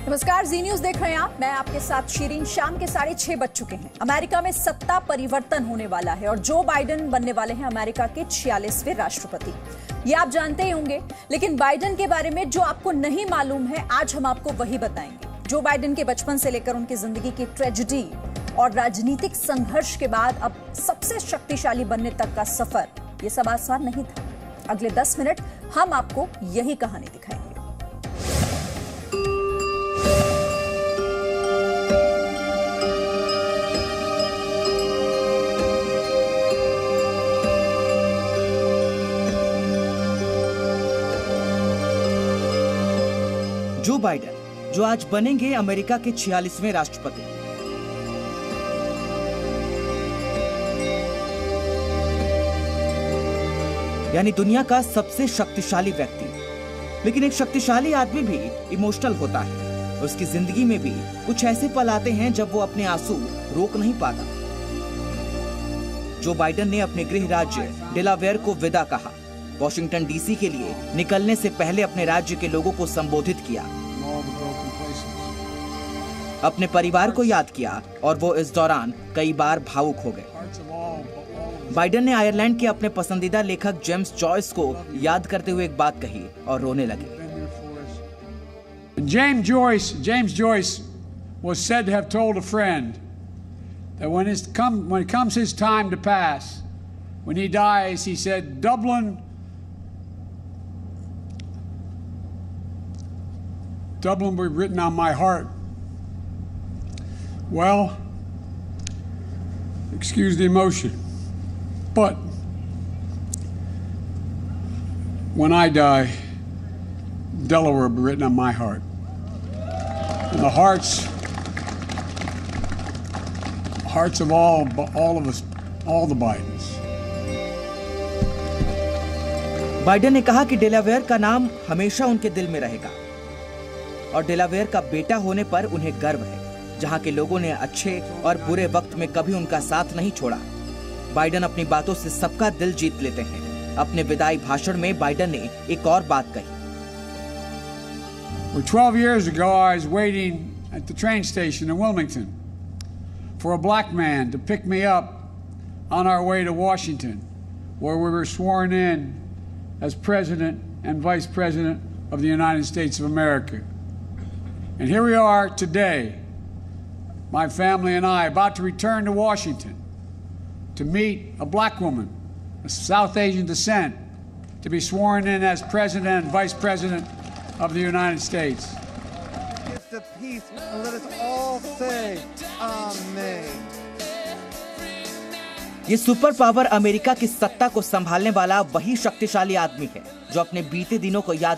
नमस्कार, जी न्यूज देख रहे हैं आप। मैं आपके साथ शीरीन। शाम के 6:30 बज चुके हैं। अमेरिका में सत्ता परिवर्तन होने वाला है और जो बाइडेन बनने वाले हैं अमेरिका के 46वें राष्ट्रपति। ये आप जानते ही होंगे, लेकिन बाइडेन के बारे में जो आपको नहीं मालूम है, आज हम आपको वही बताएंगे। जो बाइडेन के बचपन से लेकर उनकी जिंदगी की ट्रेजेडी और राजनीतिक संघर्ष के बाद अब सबसे शक्तिशाली बनने तक का सफर, ये सब आसान नहीं था। अगले 10 मिनट हम आपको यही कहानी दिखाएंगे। जो बाइडेन, जो आज बनेंगे अमेरिका के 46वें राष्ट्रपति। यानी दुनिया का सबसे शक्तिशाली व्यक्ति। लेकिन एक शक्तिशाली आदमी भी इमोशनल होता है। उसकी जिंदगी में भी कुछ ऐसे पल आते हैं जब वो अपने आंसू रोक नहीं पाता। जो बाइडेन ने अपने गृह राज्य डेलावेयर को विदा कहा, वॉशिंगटन डीसी के लिए निकलने से पहले अपने राज्य के लोगों को संबोधित किया, अपने परिवार को याद किया और वो इस दौरान कई बार भावुक हो गए। बाइडेन ने आयरलैंड के अपने पसंदीदा लेखक जेम्स जॉयस को याद करते हुए एक बात कही और रोने लगे। James Joyce was said to have told a friend that when it comes his time to pass, when he dies, he said, Dublin will be written on my heart. Well, excuse the emotion, but when I die, Delaware will be written on my heart. And the hearts of all of us, all the Bidens. Biden ने कहा कि Delaware का नाम हमेशा उनके दिल में रहेगा और डेलावेयर का बेटा होने पर उन्हें गर्व है, जहां के लोगों ने अच्छे और बुरे वक्त में कभी उनका साथ नहीं छोड़ा। बाइडेन अपनी बातों से सबका दिल जीत लेते हैं। अपने विदाई भाषण में बाइडेन ने एक और बात कही। 12 years ago, I was waiting at the train station in Wilmington for a black man to pick me up on our way to Washington, where we were sworn in as President and Vice President of the United States of America. And here we are today, my family and I, about to return to Washington to meet a black woman of South Asian descent, to be sworn in as President and Vice President of the United States. It's the peace, and let us all say Amen. ये super power America की सत्ता को संभालने वाला वही शक्तिशाली आदमी है जो अपने बीते दिनों को याद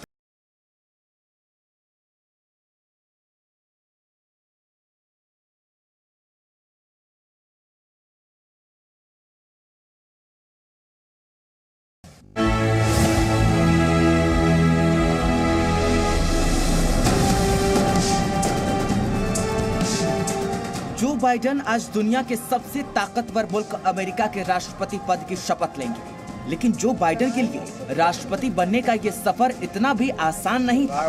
जो बाइडेन आज दुनिया के सबसे ताकतवर मुल्क अमेरिका के राष्ट्रपति पद की शपथ लेंगे। लेकिन जो बाइडेन के लिए राष्ट्रपति बनने का ये सफर इतना भी आसान नहीं था।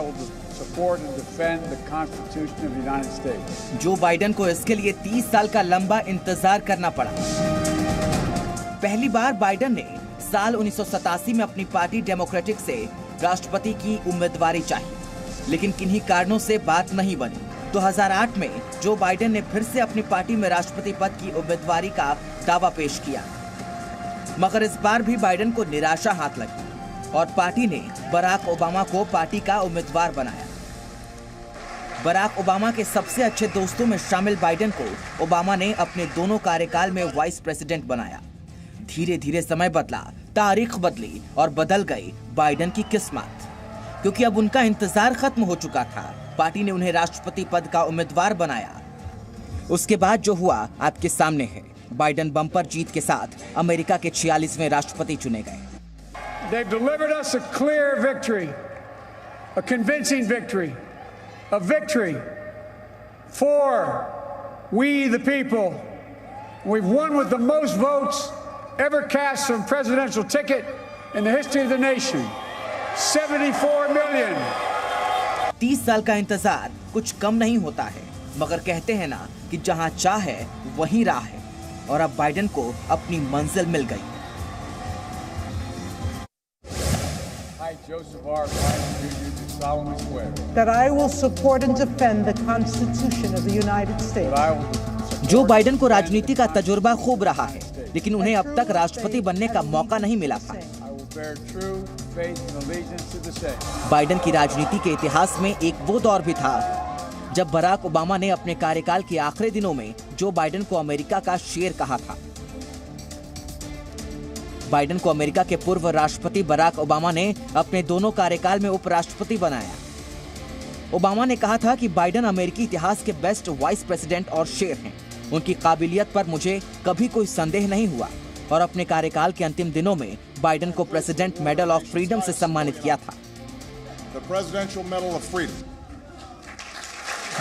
जो बाइडेन को इसके लिए 30 साल का लंबा इंतजार करना पड़ा। पहली बार बाइडेन ने साल 1987 में अपनी पार्टी डेमोक्रेटिक से राष्ट्रपति की उम्मीदवारी चाही, लेकिन किन्हीं कारणों से बात नहीं बनी। 2008 में जो बाइडेन ने फिर से अपनी पार्टी में राष्ट्रपति पद की उम्मीदवारी का दावा पेश किया, मगर इस बार भी बाइडेन को निराशा हाथ लगी और पार्टी ने बराक ओबामा को पार्टी का उम्मीदवार बनाया। बराक ओबामा के सबसे अच्छे दोस्तों में शामिल बाइडेन को ओबामा ने अपने दोनों कार्यकाल में वाइस प्रेसिडेंट बनाया। धीरे धीरे समय बदला, तारीख बदली और बदल गई बाइडेन की किस्मत, क्योंकि अब उनका इंतजार खत्म हो चुका था। पार्टी ने उन्हें राष्ट्रपति पद का उम्मीदवार बनाया। उसके बाद जो हुआ आपके सामने है। बाइडेन बम्पर जीत के साथ अमेरिका के 46वें राष्ट्रपति चुने गए। They've delivered us a clear victory, a convincing victory, a victory for we the people. We've won with the most votes ever cast on presidential ticket in the history of the nation. 74 million. 30 साल का इंतजार कुछ कम नहीं होता है, मगर कहते हैं ना कि जहां चाह है वहीं राह है, और अब बाइडेन को अपनी मंजिल मिल गई। Joseph R. Biden Jr. do solemnly swear that I will support and defend the Constitution of the United States. that I will Joe Biden को राजनीति का तजुर्बा खूब रहा है, लेकिन उन्हें अब तक राष्ट्रपति बनने का मौका नहीं मिला था। I will bear true faith and allegiance to the same. Biden की राजनीति के इतिहास में एक वो दौर भी था जब बराक ओबामा ने अपने कार्यकाल के आखिरी दिनों में जो बाइडेन को अमेरिका का शेर कहा था। बाइडेन को अमेरिका के पूर्व राष्ट्रपति बराक ओबामा ने अपने दोनों कार्यकाल में उपराष्ट्रपति बनाया। ओबामा ने कहा था कि बाइडेन अमेरिकी इतिहास के बेस्ट वाइस प्रेसिडेंट और शेर हैं। उनकी काबिलियत पर मुझे कभी कोई संदेह नहीं हुआ, और अपने कार्यकाल के अंतिम दिनों में बाइडेन को प्रेसिडेंट मेडल ऑफ फ्रीडम से सम्मानित किया था। The Presidential Medal of Freedom.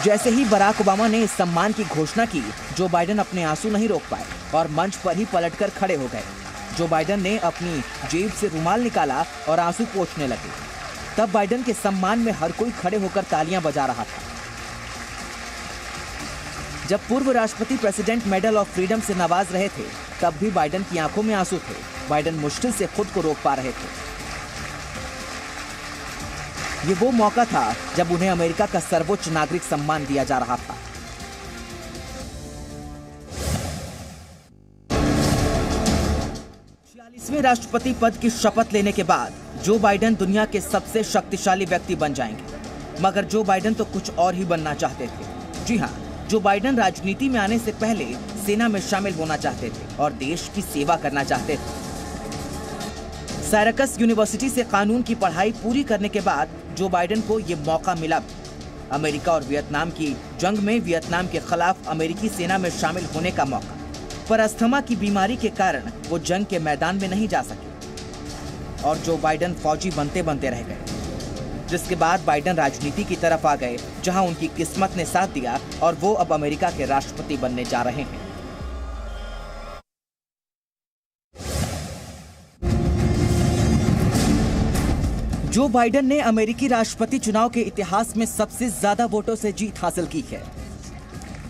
जैसे ही बराक ओबामा ने इस सम्मान की घोषणा की, जो बाइडेन अपने आंसू नहीं रोक पाए और मंच पर ही पलटकर खड़े हो गए। जो बाइडेन ने अपनी जेब से रुमाल निकाला और आंसू पोंछने लगे। तब बाइडेन के सम्मान में हर कोई खड़े होकर तालियां बजा रहा था। जब पूर्व राष्ट्रपति प्रेसिडेंट मेडल ऑफ फ्रीडम से नवाज रहे थे, तब भी बाइडेन की आंखों में आंसू थे। बाइडेन मुश्किल से खुद को रोक पा रहे थे। ये वो मौका था जब उन्हें अमेरिका का सर्वोच्च नागरिक सम्मान दिया जा रहा था। राष्ट्रपति पद की शपथ लेने के बाद जो बाइडेन दुनिया के सबसे शक्तिशाली व्यक्ति बन जाएंगे। मगर जो बाइडेन तो कुछ और ही बनना चाहते थे। जी हाँ, जो बाइडेन राजनीति में आने से पहले सेना में शामिल होना चाहते थे और देश की सेवा करना चाहते थे। साइरकस यूनिवर्सिटी से कानून की पढ़ाई पूरी करने के बाद जो बाइडेन को ये मौका मिला। अमेरिका और वियतनाम की जंग में वियतनाम के खिलाफ अमेरिकी सेना में शामिल होने का मौका, पर अस्थमा की बीमारी के कारण वो जंग के मैदान में नहीं जा सके और जो बाइडेन फौजी बनते बनते रह गए। जिसके बाद बाइडेन राजनीति की तरफ आ गए, जहां उनकी किस्मत ने साथ दिया और वो अब अमेरिका के राष्ट्रपति बनने जा रहे हैं। जो बाइडेन ने अमेरिकी राष्ट्रपति चुनाव के इतिहास में सबसे ज्यादा वोटों से जीत हासिल की है।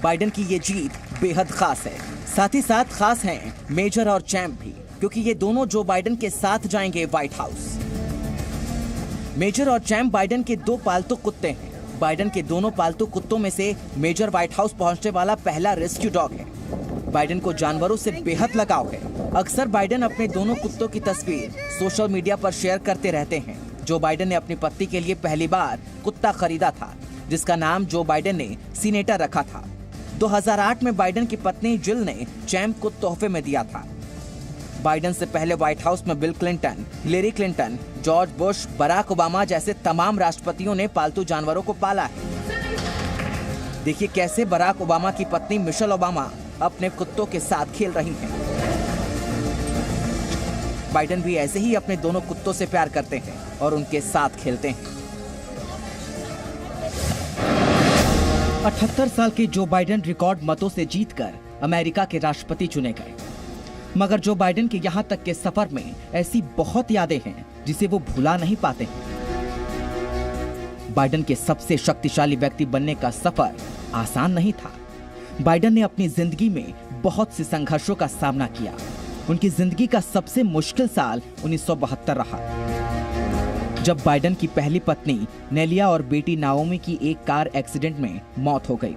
बाइडेन की ये जीत बेहद खास है। साथ ही साथ खास हैं मेजर और चैम्प भी, क्योंकि ये दोनों जो बाइडेन के साथ जाएंगे व्हाइट हाउस। मेजर और चैम्प बाइडेन के दो पालतू कुत्ते हैं। बाइडेन के दोनों पालतू कुत्तों में से मेजर व्हाइट हाउस पहुंचने वाला पहला रेस्क्यू डॉग है। बाइडेन को जानवरों से बेहद लगाव है। अक्सर बाइडेन अपने दोनों कुत्तों की तस्वीर सोशल मीडिया पर शेयर करते रहते हैं। जो बाइडेन ने अपनी पत्नी के लिए पहली बार कुत्ता खरीदा था, जिसका नाम जो बाइडेन ने सीनेटर रखा था। 2008 में बाइडेन की पत्नी जिल ने चैम्प को तोहफे में दिया था। बाइडेन से पहले व्हाइट हाउस में Bill Clinton, Hillary Clinton, George Bush, Barack Obama जैसे तमाम राष्ट्रपतियों ने पालतू जानवरों को पाला है। देखिए कैसे बराक ओबामा की पत्नी मिशेल ओबामा अपने कुत्तों के साथ खेल रही हैं। बाइडेन भी ऐसे ही अपने दोनों कुत्तों से प्यार करते हैं और उनके साथ खेलते हैं। 78 साल के जो बाइडेन रिकॉर्ड मतों से जीतकर अमेरिका के राष्ट्रपति चुने गए। मगर जो बाइडेन के यहाँ तक के सफर में ऐसी बहुत यादें हैं जिसे वो भुला नहीं पाते। बाइडेन के सबसे शक्तिशाली व्यक्ति बनने का सफर आसान नहीं था। बाइडेन ने अपनी जिंदगी में बहुत से संघर्षों का सामना किया। उनकी जिंदगी का सबसे मुश्किल साल 1972 रहा, जब बाइडेन की पहली पत्नी नेलिया और बेटी नाओमी की एक कार एक्सीडेंट में मौत हो गई।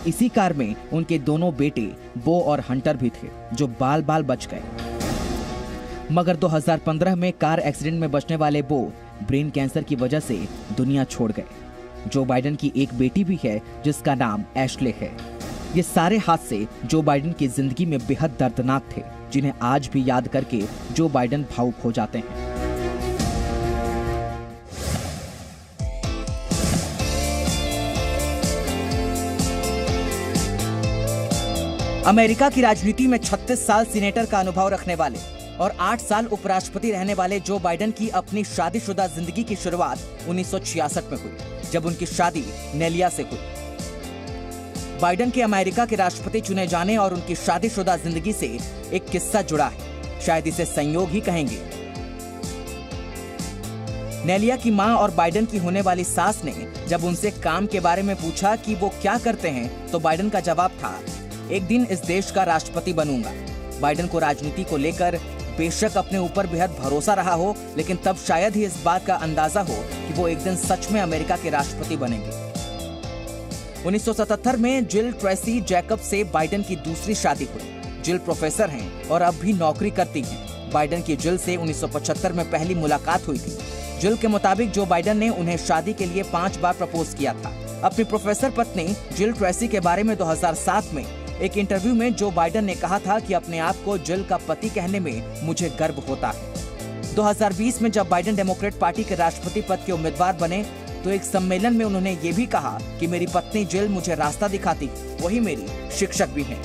इसी कार में उनके दोनों बेटे बो और हंटर भी थे, जो बाल बाल बच गए। मगर 2015 में कार एक्सीडेंट में बचने वाले बो ब्रेन कैंसर की वजह से दुनिया छोड़ गए। जो बाइडेन की एक बेटी भी है जिसका नाम एशले है। ये सारे हादसे जो बाइडेन की जिंदगी में बेहद दर्दनाक थे, जिन्हें आज भी याद करके जो बाइडेन भावुक हो जाते हैं। अमेरिका की राजनीति में 36 साल सीनेटर का अनुभव रखने वाले और 8 साल उपराष्ट्रपति रहने वाले जो बाइडेन की अपनी शादीशुदा जिंदगी की शुरुआत 1966 में हुई, जब उनकी शादी नेलिया से हुई। बाइडेन के अमेरिका के राष्ट्रपति चुने जाने और उनकी शादीशुदा जिंदगी से एक किस्सा जुड़ा है। शायद इसे संयोग ही कहेंगे। नेलिया की मां और बाइडेन की होने वाली सास ने जब उनसे काम के बारे में पूछा कि वो क्या करते हैं, तो बाइडेन का जवाब था, एक दिन इस देश का राष्ट्रपति बनूंगा। बाइडेन को राजनीति को लेकर बेशक अपने ऊपर बेहद भरोसा रहा हो, लेकिन तब शायद ही इस बात का अंदाजा हो कि वो एक दिन सच में अमेरिका के राष्ट्रपति बनेंगे। 1977 में जिल ट्रेसी जैकब से बाइडेन की दूसरी शादी हुई। जिल प्रोफेसर हैं और अब भी नौकरी करती हैं। बाइडेन की जिल से 1975 में पहली मुलाकात हुई थी। जिल के मुताबिक जो बाइडेन ने उन्हें शादी के लिए 5 बार प्रपोज किया था। अपनी प्रोफेसर पत्नी जिल ट्रेसी के बारे में 2007 में एक इंटरव्यू में जो बाइडेन ने कहा था कि अपने आप को जिल का पति कहने में मुझे गर्व होता है। 2020 में जब बाइडेन डेमोक्रेट पार्टी के राष्ट्रपति पद के उम्मीदवार बने तो एक सम्मेलन में उन्होंने ये भी कहा कि मेरी पत्नी जिल मुझे रास्ता दिखाती, वही मेरी शिक्षक भी हैं।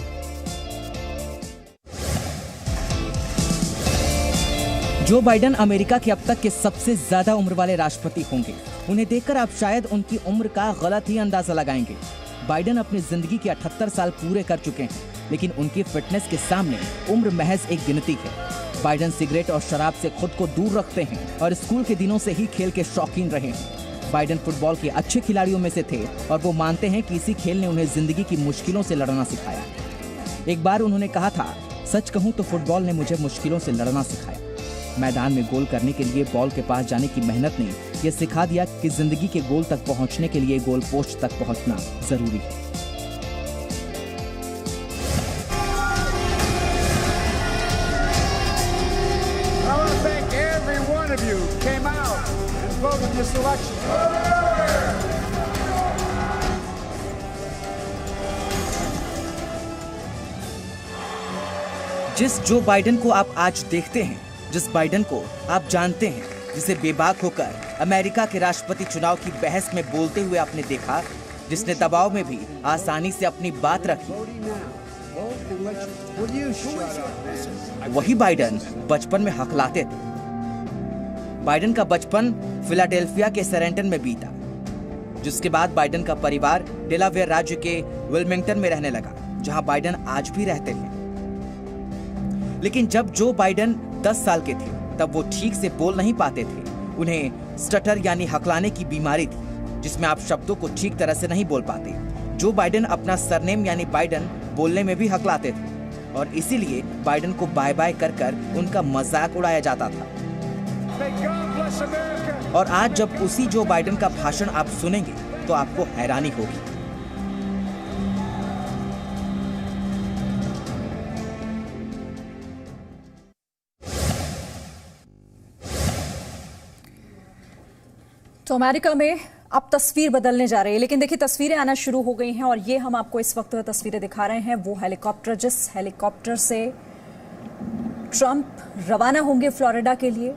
जो बाइडेन अमेरिका के अब तक के सबसे ज्यादा उम्र वाले राष्ट्रपति होंगे। उन्हें देखकर आप शायद उनकी उम्र का गलत ही अंदाजा लगाएंगे। बाइडेन अपनी जिंदगी के 78 साल पूरे कर चुके हैं, लेकिन उनकी फिटनेस के सामने उम्र महज एक गिनती है। बाइडेन सिगरेट और शराब से खुद को दूर रखते हैं और स्कूल के दिनों से ही खेल के शौकीन रहे हैं। बाइडेन फुटबॉल के अच्छे खिलाड़ियों में से थे और वो मानते हैं कि इसी खेल ने उन्हें जिंदगी की मुश्किलों से लड़ना सिखाया। एक बार उन्होंने कहा था, सच कहूं तो फुटबॉल ने मुझे मुश्किलों से लड़ना सिखाया। मैदान में गोल करने के लिए बॉल के पास जाने की मेहनत ने यह सिखा दिया कि जिंदगी के गोल तक पहुंचने के लिए गोल पोस्ट तक पहुंचना जरूरी है। I want to thank every one of you who came out and voted this election. जिस जो बाइडेन को आप आज देखते हैं, जिस बाइडेन को आप जानते हैं, जिसे बेबाक होकर अमेरिका के राष्ट्रपति चुनाव की बहस में बोलते हुए आपने देखा, जिसने दबाव में भी आसानी से अपनी बात रखी, वही बाइडेन बचपन में हकलाते थे। बाइडेन का बचपन फिलाडेल्फिया के सेरेंटन में बीता, जिसके बाद बाइडेन का परिवार डेलावेयर राज्य के विल्मिंगटन में रहने लगा, जहां बाइडेन आज भी रहते हैं। लेकिन जब जो बाइडेन 10 साल के थे तब वो ठीक से बोल नहीं पाते थे। उन्हें स्टटर यानी हकलाने की बीमारी थी, जिसमें आप शब्दों को ठीक तरह से नहीं बोल पाते। जो बाइडेन अपना सरनेम यानी बाइडेन बोलने में भी हकलाते थे और इसीलिए बाइडेन को बाय बाय कर कर उनका मजाक उड़ाया जाता था। और आज जब उसी जो बाइडेन का भाषण आप सुनेंगे तो आपको हैरानी होगी। तो अमेरिका में अब तस्वीर बदलने जा रही है, लेकिन देखिए तस्वीरें आना शुरू हो गई हैं और ये हम आपको इस वक्त तस्वीरें दिखा रहे हैं। वो हेलीकॉप्टर, जिस हेलीकॉप्टर से ट्रंप रवाना होंगे फ्लोरिडा के लिए,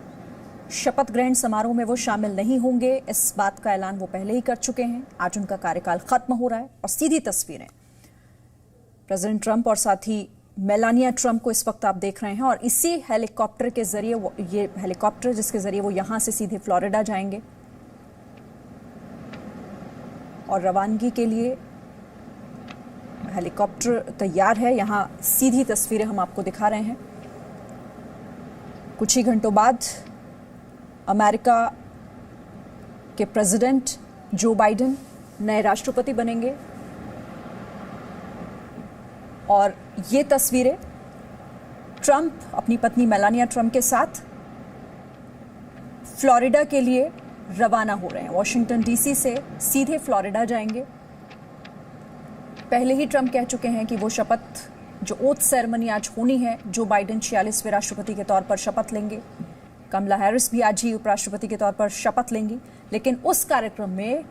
शपथ ग्रहण समारोह में वो शामिल नहीं होंगे। इस बात का ऐलान वो पहले ही कर चुके हैं। आज उनका कार्यकाल खत्म हो रहा है और सीधी तस्वीरें प्रेसिडेंट ट्रंप और साथ ही मेलानिया ट्रंप को इस वक्त आप देख रहे हैं। और इसी हेलीकॉप्टर के जरिए ये हेलीकॉप्टर जिसके जरिए वो यहां से सीधे फ्लोरिडा जाएंगे और रवानगी के लिए हेलीकॉप्टर तैयार है। यहां सीधी तस्वीरें हम आपको दिखा रहे हैं। कुछ ही घंटों बाद अमेरिका के प्रेसिडेंट जो बाइडेन नए राष्ट्रपति बनेंगे और ये तस्वीरें ट्रंप अपनी पत्नी मेलानिया ट्रंप के साथ फ्लोरिडा के लिए रवाना हो रहे हैं। वॉशिंगटन डीसी से सीधे फ्लोरिडा जाएंगे। पहले ही ट्रंप कह चुके हैं कि वो शपथ, जो ओथ सेरेमनी आज होनी है, जो बाइडेन 46वें राष्ट्रपति के तौर पर शपथ लेंगे। कमला हैरिस भी आज ही उपराष्ट्रपति के तौर पर शपथ लेंगी, लेकिन उस कार्यक्रम में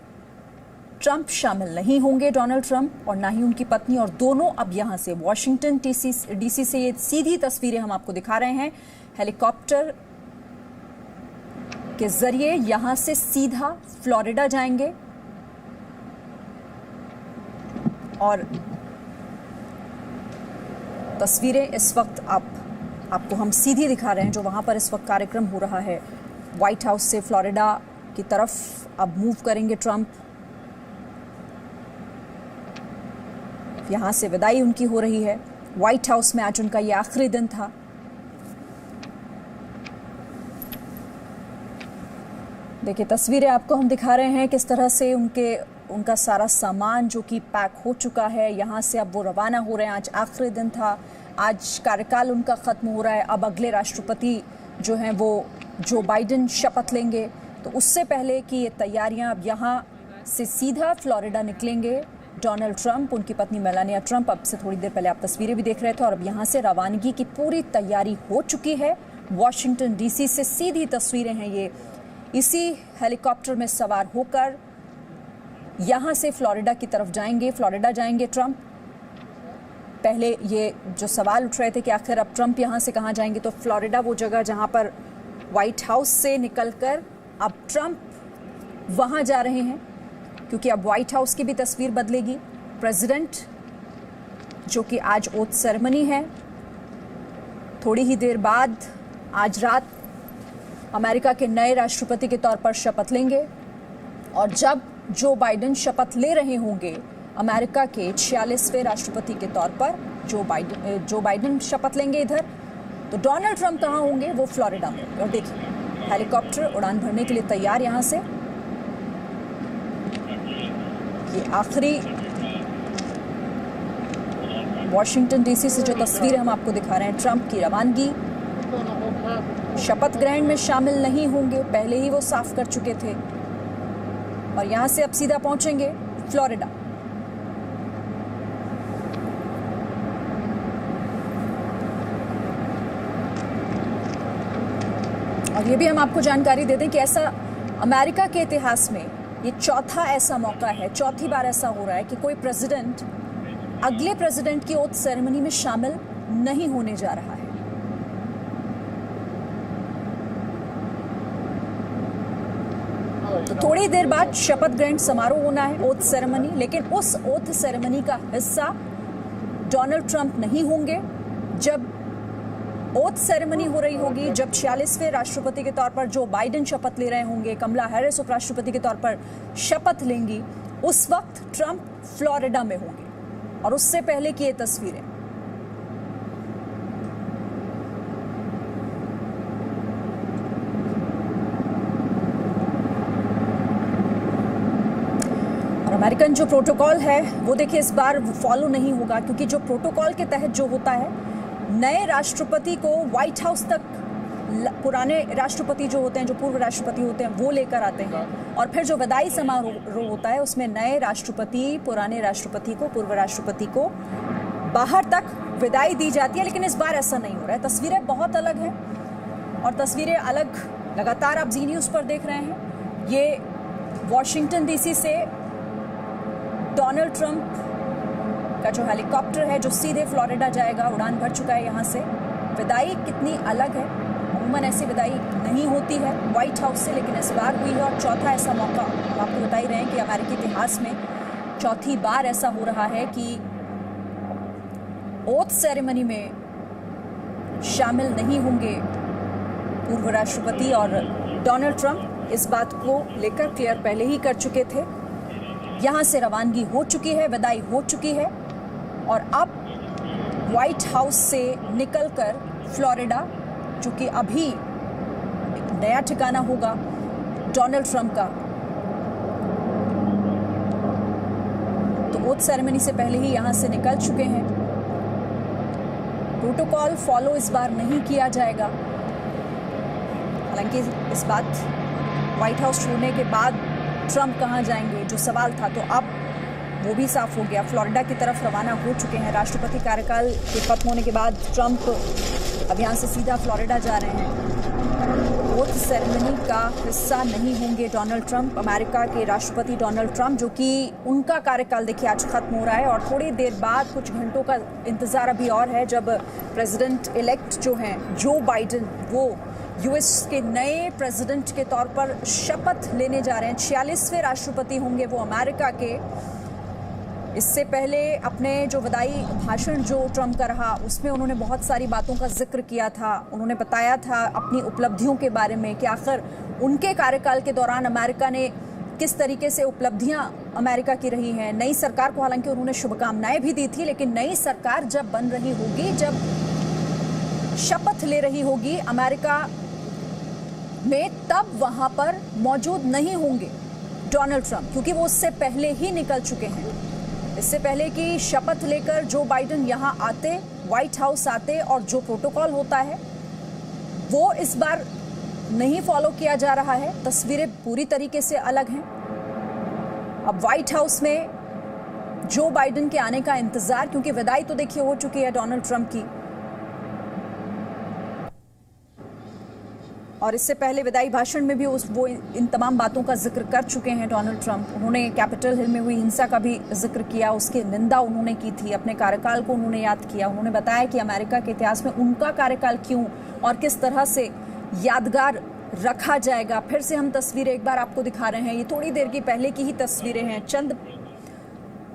ट्रंप शामिल नहीं होंगे, डोनाल्ड ट्रंप, और ना ही उनकी पत्नी। और दोनों अब यहां से वॉशिंगटन डीसी से ये सीधी तस्वीरें हम आपको दिखा रहे हैं। हेलीकॉप्टर के जरिए यहां से सीधा फ्लोरिडा जाएंगे और तस्वीरें इस वक्त आपको हम सीधी दिखा रहे हैं जो वहां पर इस वक्त कार्यक्रम हो रहा है। व्हाइट हाउस से फ्लोरिडा की तरफ अब मूव करेंगे ट्रंप। यहां से विदाई उनकी हो रही है। व्हाइट हाउस में आज उनका यह आखिरी दिन था। देखिए तस्वीरें आपको हम दिखा रहे हैं किस तरह से उनका सारा सामान जो कि पैक हो चुका है, यहाँ से अब वो रवाना हो रहे हैं। आज आखिरी दिन था, आज कार्यकाल उनका ख़त्म हो रहा है। अब अगले राष्ट्रपति जो हैं वो जो बाइडेन शपथ लेंगे, तो उससे पहले की ये तैयारियां, अब यहाँ से सीधा फ्लोरिडा निकलेंगे डोनाल्ड ट्रंप, उनकी पत्नी मेलानिया ट्रंप। अब से थोड़ी देर पहले आप तस्वीरें भी देख रहे थे और अब यहाँ से रवानगी की पूरी तैयारी हो चुकी है। वॉशिंगटन डीसी से सीधी तस्वीरें हैं ये, इसी हेलीकॉप्टर में सवार होकर यहाँ से फ्लोरिडा की तरफ जाएंगे। फ्लोरिडा जाएंगे ट्रंप। पहले ये जो सवाल उठ रहे थे कि आखिर अब ट्रंप यहाँ से कहाँ जाएंगे, तो फ्लोरिडा वो जगह जहाँ पर व्हाइट हाउस से निकलकर अब ट्रंप वहाँ जा रहे हैं, क्योंकि अब व्हाइट हाउस की भी तस्वीर बदलेगी। प्रेसिडेंट जो कि आज ओथ सेरेमनी है, थोड़ी ही देर बाद आज रात अमेरिका के नए राष्ट्रपति के तौर पर शपथ लेंगे। और जब जो बाइडेन शपथ ले रहे होंगे अमेरिका के 46वें राष्ट्रपति के तौर पर, जो बाइडेन शपथ लेंगे इधर, तो डोनाल्ड ट्रंप कहाँ होंगे? वो फ्लोरिडा में। और देखिए हेलीकॉप्टर उड़ान भरने के लिए तैयार यहाँ से। ये आखिरी वॉशिंगटन डीसी से जो तस्वीरें हम आपको दिखा रहे हैं, ट्रंप की रवानगी। शपथ ग्रहण में शामिल नहीं होंगे, पहले ही वो साफ कर चुके थे। और यहां से अब सीधा पहुंचेंगे फ्लोरिडा। और ये भी हम आपको जानकारी दे दें कि ऐसा अमेरिका के इतिहास में ये चौथा ऐसा मौका है, चौथी बार ऐसा हो रहा है कि कोई प्रेसिडेंट अगले प्रेसिडेंट की ओथ सेरेमनी में शामिल नहीं होने जा रहा है। तो थोड़ी देर बाद शपथ ग्रहण समारोह होना है, ओथ सेरेमनी, लेकिन उस ओथ सेरेमनी का हिस्सा डोनाल्ड ट्रंप नहीं होंगे। जब ओथ सेरेमनी हो रही होगी, जब 46वें राष्ट्रपति के तौर पर जो बाइडेन शपथ ले रहे होंगे, कमला हैरिस उपराष्ट्रपति के तौर पर शपथ लेंगी, उस वक्त ट्रंप फ्लोरिडा में होंगे। और उससे पहले की ये तस्वीरें। और अमेरिकन जो प्रोटोकॉल है वो देखिए इस बार फॉलो नहीं होगा, क्योंकि जो प्रोटोकॉल के तहत जो होता है, नए राष्ट्रपति को व्हाइट हाउस तक पुराने राष्ट्रपति जो होते हैं, जो पूर्व राष्ट्रपति होते हैं, वो लेकर आते हैं। और फिर जो विदाई समारोह होता है उसमें नए राष्ट्रपति पुराने राष्ट्रपति को, पूर्व राष्ट्रपति को बाहर तक विदाई दी जाती है। लेकिन इस बार ऐसा नहीं हो रहा है। तस्वीरें बहुत अलग हैं और तस्वीरें अलग लगातार आप जी न्यूज़ पर देख रहे हैं। ये वॉशिंगटन डीसी से डोनाल्ड ट्रंप का जो हेलीकॉप्टर है जो सीधे फ्लोरिडा जाएगा, उड़ान भर चुका है यहाँ से। विदाई कितनी अलग है, अमूमन ऐसी विदाई नहीं होती है व्हाइट हाउस से, लेकिन इस बार हुई है। और चौथा ऐसा मौका, हम आपको बता ही रहे हैं कि अमेरिकी इतिहास में चौथी बार ऐसा हो रहा है कि ओथ सेरेमनी में शामिल नहीं होंगे पूर्व राष्ट्रपति। और डोनाल्ड ट्रंप इस बात को लेकर क्लियर पहले ही कर चुके थे। यहाँ से रवानगी हो चुकी है, विदाई हो चुकी है और अब व्हाइट हाउस से निकलकर फ्लोरिडा, जो कि अभी एक नया ठिकाना होगा डोनाल्ड ट्रंप का, तो ओथ सेरेमनी से पहले ही यहाँ से निकल चुके हैं। प्रोटोकॉल फॉलो इस बार नहीं किया जाएगा। हालांकि इस बात व्हाइट हाउस छोड़ने के बाद ट्रंप कहाँ जाएंगे जो सवाल था, तो अब वो भी साफ हो गया। फ्लोरिडा की तरफ रवाना हो चुके हैं। राष्ट्रपति कार्यकाल के खत्म होने के बाद ट्रंप अब यहाँ से सीधा फ्लोरिडा जा रहे हैं। ओथ सेरेमनी का हिस्सा नहीं होंगे डोनाल्ड ट्रंप, अमेरिका के राष्ट्रपति डोनाल्ड ट्रंप, जो कि उनका कार्यकाल देखिए आज खत्म हो रहा है। और थोड़ी देर बाद, कुछ घंटों का इंतज़ार अभी और है, जब प्रेसिडेंट इलेक्ट जो हैं जो बाइडेन, वो यूएस के नए प्रेसिडेंट के तौर पर शपथ लेने जा रहे हैं। 46वें राष्ट्रपति होंगे वो अमेरिका के। इससे पहले अपने जो विदाई भाषण जो ट्रंप का रहा, उसमें उन्होंने बहुत सारी बातों का जिक्र किया था। उन्होंने बताया था अपनी उपलब्धियों के बारे में कि आखिर उनके कार्यकाल के दौरान अमेरिका ने किस तरीके से उपलब्धियां अमेरिका की रही हैं। नई सरकार को हालांकि उन्होंने शुभकामनाएं भी दी थी, लेकिन नई सरकार जब बन रही होगी, जब शपथ ले रही होगी, अमेरिका में तब वहां पर मौजूद नहीं होंगे डोनाल्ड ट्रंप, क्योंकि वो उससे पहले ही निकल चुके हैं। इससे पहले कि शपथ लेकर जो बाइडेन यहां आते, व्हाइट हाउस आते, और जो प्रोटोकॉल होता है वो इस बार नहीं फॉलो किया जा रहा है। तस्वीरें पूरी तरीके से अलग हैं। अब व्हाइट हाउस में जो बाइडेन के आने का इंतजार, क्योंकि विदाई तो देखिए हो चुकी है डोनाल्ड ट्रंप की, और इससे पहले विदाई भाषण में भी वो इन तमाम बातों का जिक्र कर चुके हैं डोनाल्ड ट्रंप। उन्होंने कैपिटल हिल में हुई हिंसा का भी जिक्र किया, उसकी निंदा उन्होंने की थी, अपने कार्यकाल को उन्होंने याद किया। उन्होंने बताया कि अमेरिका के इतिहास में उनका कार्यकाल क्यों और किस तरह से यादगार रखा जाएगा। फिर से हम तस्वीरें एक बार आपको दिखा रहे हैं। ये थोड़ी देर की पहले की ही तस्वीरें हैं, चंद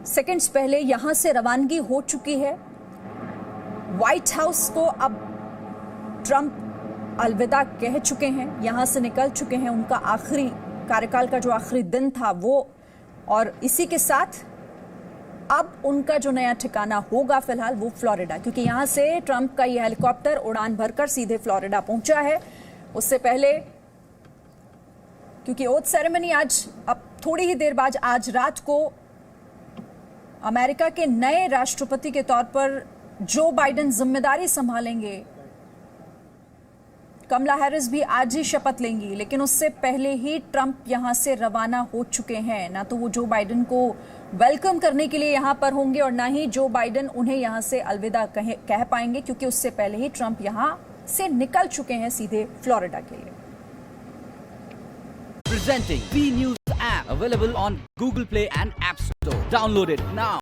सेकंड्स पहले यहां से रवानगी हो चुकी है। व्हाइट हाउस को अब ट्रंप अलविदा कह चुके हैं, यहां से निकल चुके हैं। उनका आखिरी कार्यकाल का जो आखिरी दिन था वो, और इसी के साथ अब उनका जो नया ठिकाना होगा फिलहाल वो फ्लोरिडा, क्योंकि यहां से ट्रंप का यह हेलीकॉप्टर उड़ान भरकर सीधे फ्लोरिडा पहुंचा है। उससे पहले, क्योंकि ओथ सेरेमनी आज, अब थोड़ी ही देर बाद, आज रात को अमेरिका के नए राष्ट्रपति के तौर पर जो बाइडेन जिम्मेदारी संभालेंगे। कमला हैरिस भी आज ही शपथ लेंगी, लेकिन उससे पहले ही ट्रंप यहां से रवाना हो चुके हैं। ना तो वो जो बाइडेन को वेलकम करने के लिए यहां पर होंगे, और ना ही जो बाइडेन उन्हें यहां से अलविदा कह पाएंगे, क्योंकि उससे पहले ही ट्रंप यहां से निकल चुके हैं सीधे फ्लोरिडा के लिए। Presenting B News app, available on Google Play and App Store. Download it now.